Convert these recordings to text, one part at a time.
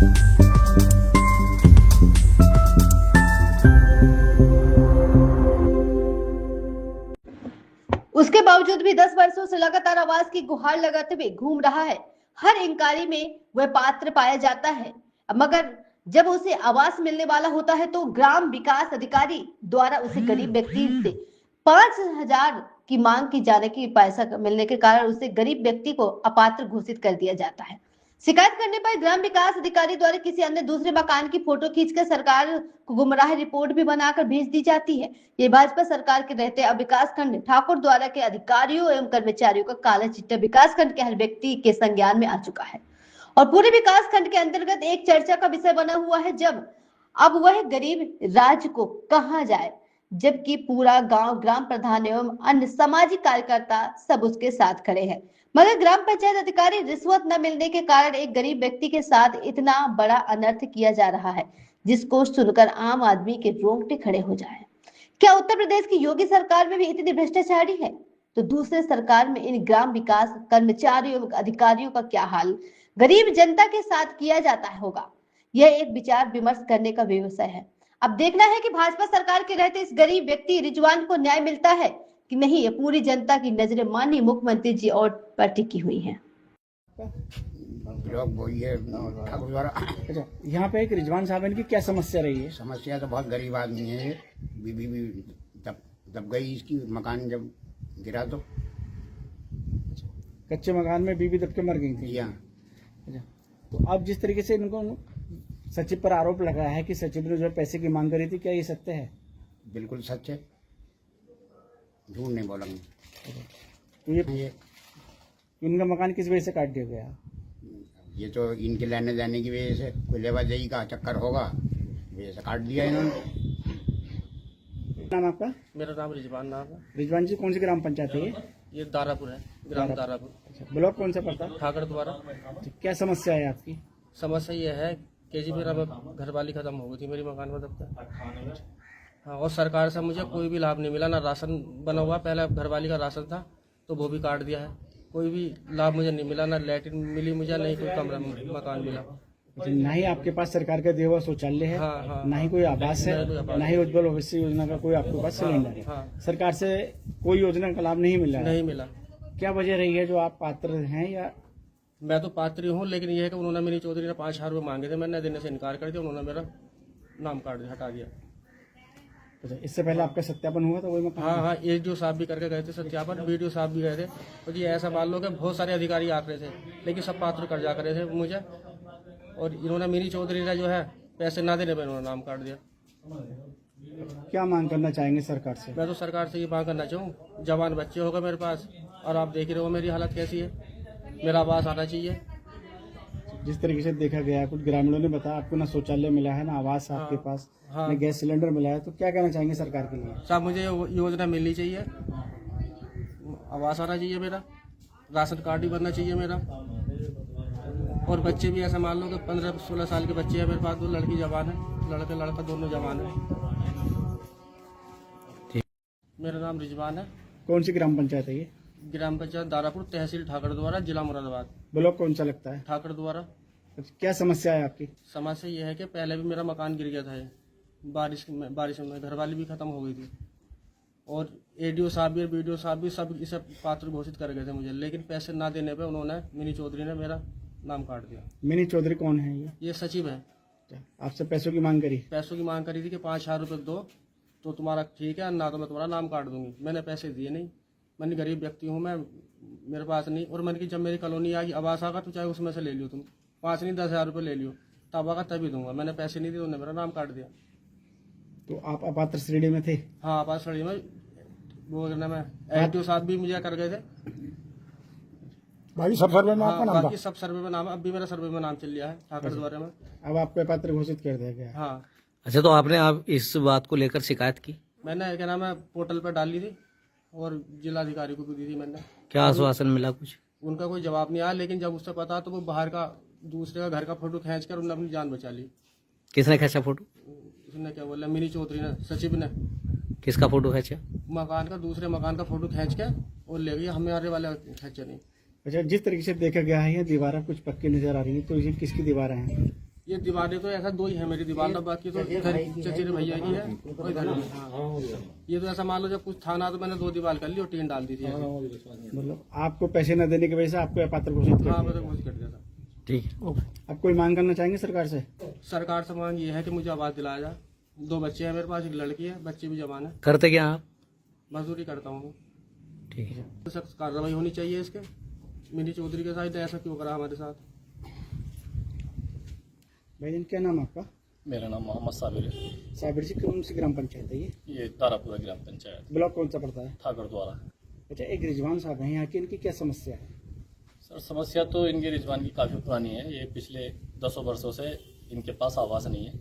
उसके बावजूद भी 10 वर्षों से लगातार आवास की गुहार लगाते हुए घूम रहा है। हर इंक्वायरी में वह पात्र पाया जाता है, मगर जब उसे आवास मिलने वाला होता है तो ग्राम विकास अधिकारी द्वारा उसे गरीब व्यक्ति से 5,000 की मांग की जाने की पैसा मिलने के कारण उसे गरीब व्यक्ति को अपात्र घोषित कर दिया जाता है। शिकायत करने पर ग्राम विकास अधिकारी द्वारा किसी अन्य दूसरे मकान की फोटो खींचकर सरकार को गुमराह रिपोर्ट भी बनाकर भेज दी जाती है। ये भाजपा सरकार के रहते अब विकास खंड ठाकुर द्वारा के अधिकारियों एवं कर्मचारियों का काला चिट्ठा विकास खंड के हर व्यक्ति के संज्ञान में आ चुका है और पूरे विकास खंड के अंतर्गत एक चर्चा का विषय बना हुआ है। जब अब वह गरीब राज्य को कहां जाए, जबकि पूरा गांव, ग्राम प्रधान एवं अन्य सामाजिक कार्यकर्ता सब उसके साथ खड़े हैं, मगर ग्राम पंचायत अधिकारी रिश्वत न मिलने के कारण एक गरीब व्यक्ति के साथ इतना बड़ा अनर्थ किया जा रहा है, जिसको सुनकर आम आदमी के रोंगटे खड़े हो जाए। क्या उत्तर प्रदेश की योगी सरकार में भी इतनी भ्रष्टाचारी है, तो दूसरे सरकार में इन ग्राम विकास कर्मचारियों एवं अधिकारियों का क्या हाल गरीब जनता के साथ किया जाता होगा? यह एक विचार विमर्श करने का विषय है। अब देखना है कि भाजपा सरकार के रहते इस गरीब व्यक्ति रिजवान को न्याय मिलता है कि नहीं। ये पूरी जनता की नजरें माननीय मुख्यमंत्री जी और पर टिकी हुई हैं। अच्छा, यहाँ पे एक रिजवान साहब, इनकी क्या समस्या रही है? समस्या तो बहुत गरीब आदमी है। बीबी भी दब गई इसकी, मकान जब गिरा तो। कच्चे मकान में बीबी दब के मर गई थी। अच्छा, तो अब जिस तरीके से इनको सचिव पर आरोप लगाया है कि सचिव ने जो पैसे की मांग करी थी, क्या ये सत्य है? बिल्कुल सच है, झूठ नहीं बोलेंगे। तो ये इनका मकान किस वजह से काट दिया गया? ये तो इनके लेने देने की वजह से, कोई लेवादेही का चक्कर होगा, वजह से काट दिया इन्होंने। नाम आपका? मेरा नाम रिजवान नाम है। रिजवान जी, कौन सी ग्राम पंचायत है ये? ये दारापुर है, ग्राम दारापुर। अच्छा, ब्लॉक कौन सा पड़ता है? ठाकर द्वारा। तो क्या समस्या है आपकी? समस्या ये है कि जी मेरा घरवाली खत्म हो गई थी मेरी मकान में दबकर। हाँ, और सरकार से मुझे कोई भी लाभ नहीं मिला, ना राशन बना हुआ। पहले घरवाली का राशन था तो वो भी काट दिया है। कोई भी लाभ मुझे नहीं मिला, ना लैट्रिन मिली मुझे, नहीं कोई कमरा मकान मिला। ना ही आपके पास सरकार का दिया हुआ शौचालय है, हाँ, ना ही कोई आवास है, ना ही उज्ज्वल भविष्य योजना का कोई आपके पास सिलेंडर है। हाँ, सरकार से कोई योजना का लाभ नहीं मिला है? नहीं मिला। क्या वजह रही है जो आप पात्र हैं? या मैं तो पात्र हूँ, लेकिन यह है कि उन्होंने मेरी चौधरी ने 5,000 रुपये मांगे थे, मैंने देने से इनकार कर दिया। उन्होंने मेरा नाम काट दिया, हटा दिया। अच्छा, इससे पहले आपका सत्यापन हुआ था वही मकान? हाँ, एडीओ साहब भी करके गए थे सत्यापन, वीडियो साहब भी गए थे। तो जी ऐसा मान लो कि बहुत सारे अधिकारी आ रहे थे, लेकिन सब पात्र कर्जा करे थे मुझे, और इन्होंने मेरी चौधरी ने जो है पैसे ना देने पर इन्होंने नाम काट दिया। क्या मांग करना चाहेंगे सरकार से? मैं तो सरकार से ये मांग करना चाहूँ, जवान बच्चे होगा मेरे पास, और आप देख ही रहे हो मेरी हालत कैसी है, मेरा आवास आना चाहिए। जिस तरीके से देखा गया, कुछ ग्रामीणों ने बताया आपको ना शौचालय मिला है, ना आवास आपके पास, हाँ। ना गैस सिलेंडर मिला है, तो क्या कहना चाहेंगे सरकार के लिए? साहब मुझे योजना मिलनी चाहिए, आवास आना चाहिए मेरा, राशन कार्ड भी बनना चाहिए मेरा, और बच्चे भी ऐसा मान लो कि 15-16 साल के बच्चे हैं मेरे पास, 2 लड़की जवान है, लड़का दोनों जवान है। मेरा नाम रिजवान है। कौन सी ग्राम पंचायत है ये? ग्राम पंचायत दारापुर, तहसील ठाकर द्वारा, जिला मुरादाबाद। ब्लॉक कौन सा लगता है? ठाकर द्वारा। क्या समस्या है आपकी? समस्या ये है कि पहले भी मेरा मकान गिर गया था, बारिश में घरवाली भी खत्म हो गई थी, और एडीओ साहब भी, बीडीओ साहब भी सब इसे पात्र घोषित कर गए थे मुझे, लेकिन पैसे ना देने पे उन्होंने, मिनी चौधरी ने मेरा नाम काट दिया। मिनी चौधरी कौन है ये सचिव है। आपसे पैसों की मांग करी? पैसों की मांग करी थी कि 5,000 रुपये दो तो तुम्हारा ठीक है, ना तो मैं तुम्हारा नाम काट दूंगी। मैंने पैसे दिए नहीं, मैंने गरीब व्यक्ति हूँ मैं, मेरे पास नहीं। और मैंने कि जब मेरी कॉलोनी आ गई, आवास आगा, तो चाहे उसमें से ले लियो तुम, 5 नहीं 10,000 रुपये ले लियो, तब आगा तभी दूंगा। मैंने पैसे नहीं दिए, उन्होंने मेरा नाम काट दिया। तो आप अपात्र श्रेणी में थे? हाँ, आपात श्रेणी में, वो में एडीओ साहब भी मुझे कर गए थे। बाकी सब सर्वे में आपका नाम? बाकी सब सर्वे में नाम है, अब भी मेरा सर्वे में नाम चल लिया है ठाकर द्वारा में। अब आपको पात्र घोषित कर दिया गया? हाँ। अच्छा, तो आपने आप इस बात को लेकर शिकायत की? मैंने क्या नाम है पोर्टल पर डाली थी, और जिलाधिकारी को भी दी थी मैंने। क्या आश्वासन मिला कुछ? उनका कोई जवाब नहीं आया, लेकिन जब उससे पता तो वो बाहर का दूसरे का घर का फोटो खींच कर उन्होंने अपनी जान बचा ली। किसने खींचा फोटो? उसने क्या बोला, मिनी चौधरी ने, सचिव ने। किसका फोटो खींचा? मकान का, दूसरे मकान का फोटो खींच के और ले गई, हमारे वाले खींचा नहीं। अच्छा, जिस तरीके से देखा गया है ये दीवारें कुछ पक्की नजर आ रही है, तो ये किसकी दीवारें हैं? ये दीवारें तो ऐसा 2 ही है मेरी दीवार, बाकी तो इधर चचेरे भैया की है और इधर भी। ये तो ऐसा मान लो जब कुछ था ना तो मैंने 2 दीवार कर ली और टीन डाल दी थी। मतलब आपको पैसे न देने की वजह से आपको अपात्र घोषित कर हाँ दिया। मतलब मुझे कट गया था। ठीक है। आप कोई मांग करना चाहेंगे सरकार से? सरकार से मांग ये है कि मुझे आवाज दिलाया जाए। 2 बच्चे हैं मेरे पास, एक लड़की है, बच्चे भी जवान है। करते क्या आप? मजदूरी करता हूँ मैं। ठीक है। तो सख्त कार्रवाई होनी चाहिए इसके। मिनी चौधरी के साथ ऐसा क्यों करा हमारे साथ? भाईजान क्या नाम आपका? मेरा नाम मोहम्मद साबिर है। साबिर जी कौन सी ग्राम पंचायत है ये? ये तारापुरा ग्राम पंचायत ब्लॉक कौन सा पड़ता है? ठाकुर द्वारा। अच्छा, एक रिजवान साहब हैं यहाँ की, इनकी क्या समस्या है? सर समस्या तो इनके रिजवान की काफ़ी पुरानी है। ये पिछले 10 वर्षों से इनके पास आवास नहीं है।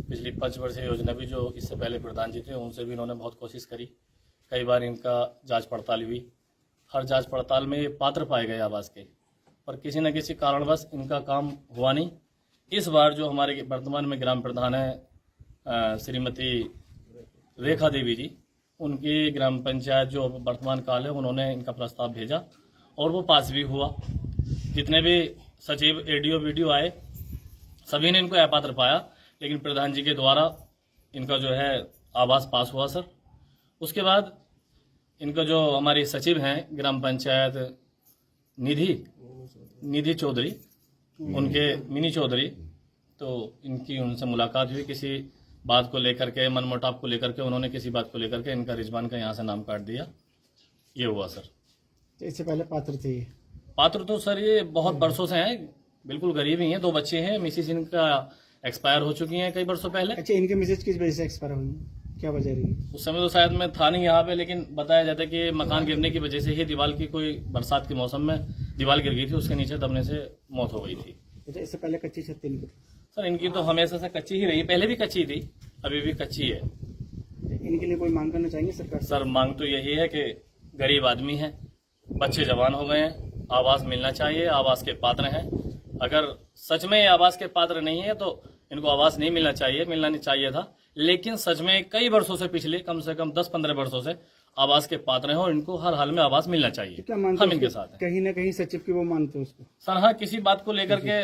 पिछली 5 वर्षीय योजना भी जो इससे पहले प्रधान जी थे उनसे भी इन्होंने बहुत कोशिश करी। कई बार इनका जांच पड़ताल हुई। हर जांच पड़ताल में ये पात्र पाए गए आवास के, पर किसी न किसी कारणवश इनका काम हुआ नहीं। इस बार जो हमारे वर्तमान में ग्राम प्रधान है श्रीमती रेखा देवी जी, उनकी ग्राम पंचायत जो वर्तमान काल है उन्होंने इनका प्रस्ताव भेजा और वो पास भी हुआ। जितने भी सचिव एडीओ वीडियो आए सभी ने इनको अपात्र पाया, लेकिन प्रधान जी के द्वारा इनका जो है आवास पास हुआ सर। उसके बाद इनका जो हमारी सचिव हैं ग्राम पंचायत निधि चौधरी, उनके मिनी चौधरी, तो इनकी उनसे मुलाकात हुई। किसी बात को लेकर के, मनमुटाव को लेकर के, उन्होंने किसी बात को लेकर के इनका रिजवान का यहाँ से नाम काट दिया। ये हुआ सर। तो इससे पहले पात्र थे ये? पात्र तो सर ये बहुत बरसों से हैं, बिल्कुल गरीब ही हैं। 2 बच्चे हैं, मिसिस इनका एक्सपायर हो चुकी हैं कई वर्षों पहले। अच्छा, इनके मैसेज किस वजह से एक्सपायर हुई, क्या वजह रही? उस समय तो शायद मैं था नहीं यहाँ पे, लेकिन बताया जाता है कि मकान गिरने की वजह से ही दीवार की, कोई बरसात के मौसम में दीवार गिर गई थी, उसके नीचे दबने से मौत हो गई थी। अच्छा, इससे पहले कच्ची छत थी इनकी? सर इनकी तो हमेशा से कच्ची ही रही, पहले भी कच्ची थी, अभी भी कच्ची है। इनके लिए कोई मांग करना चाहेंगे सरकार से? सर मांग तो यही है कि गरीब आदमी है, बच्चे जवान हो गए हैं, आवास मिलना चाहिए, आवास के पात्र हैं। अगर सच में ये आवास के पात्र नहीं है तो इनको आवास नहीं मिलना चाहिए, मिलना नहीं चाहिए था। लेकिन सच में कई वर्षों से, पिछले कम से कम 10-15 वर्षों से आवास के पात्र हैं और इनको हर हाल में आवास मिलना चाहिए। क्या मानते हम हो इनके उसको? साथ हैं कहीं ना कहीं सचिव की वो मानते हो उसको? सर। हाँ, किसी बात को लेकर के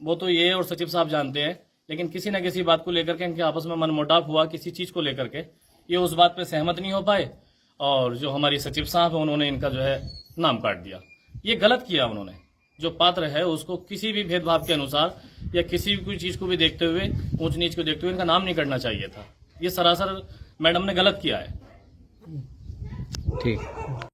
वो तो ये और सचिव साहब जानते हैं, लेकिन किसी न किसी बात को लेकर के इनके आपस में मनमुटाव हुआ, किसी चीज को लेकर के ये उस बात पे सहमत नहीं हो पाए और जो हमारी सचिव साहब है उन्होंने इनका जो है नाम काट दिया। ये गलत किया उन्होंने। जो पात्र है उसको किसी भी भेदभाव के अनुसार या किसी भी कोई चीज को भी देखते हुए, ऊंच नीच को देखते हुए इनका नाम नहीं करना चाहिए था। ये सरासर मैडम ने गलत किया है। ठीक।